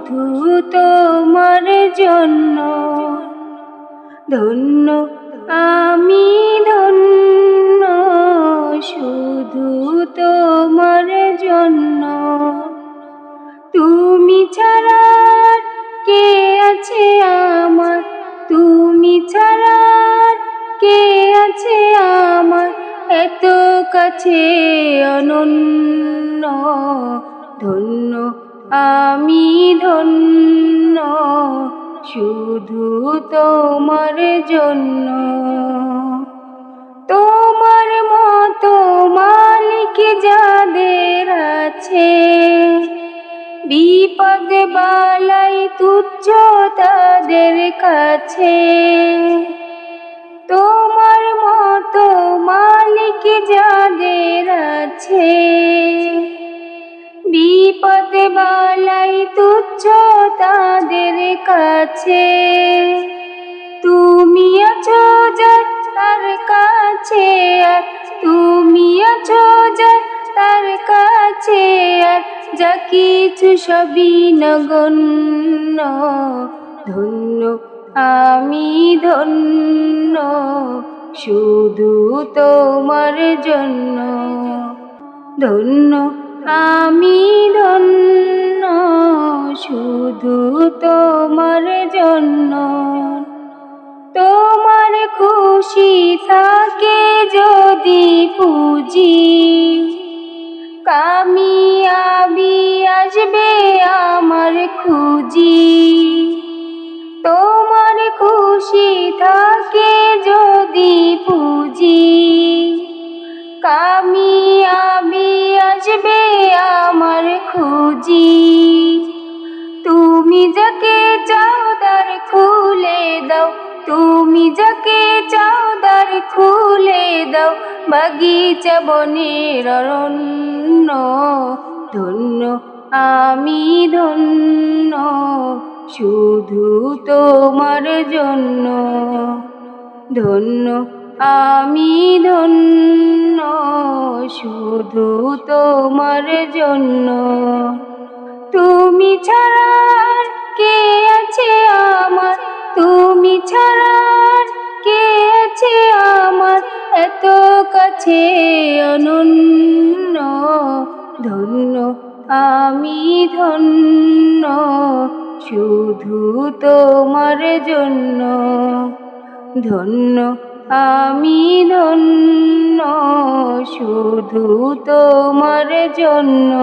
শুধু তোমার জন্য। ধন্য আমি ধন্য, শুধু তোমার জন্য। তুমি ছাড়া কে আছে আমার, তুমি ছাড়া কে আছে আমার, এত কাছে অনন্য। ধন্য আমি ধন্য, শুধু তোমার জন্য। তোমার মতো মালিক যাদের আছে, বিপদ বালাই তুচ্ছ তাদের কাছে। তোমার মতো মালিক যাদের আছে, বিপদ বালাই তুচ্ছ তাদের কাছে। তুমি আছো যার তার কাছে, আর তুমি আছো যার তার কাছে, আর যা কিছু সবই নগণ্য। ধন্য আমি ধন্য, শুধু তোমার জন্য। ধন্য আমি ধন্য, শুধু তোমার জন্য। তোমার খুশি থাকে যদি পুঁজি, কামিয়াবি আসবে আমার খুঁজি। তোমার খুশি থাকে যদি পুঁজি, কামিয়াবি আসবে আমার খুঁজি। তুমি যাকে চাও দ্বার খুলে দাও, তুমি যাকে চাও দ্বার খুলে দাও, বাগিচা বনের অরণ্য। ধন্য আমি ধন্য, শুধু তোমার জন্য। ধন্য আমি ধন্য, শুধু তোমার জন্য। তুমি ছাড়া কে আছে আমার, তুমি ছাড়া কে আছে আমার, এত কাছে অনন্য। ধন্য আমি ধন্য, শুধু তোমার জন্য। ধন্য আমি ধন্য, শুধু তোমার জন্য।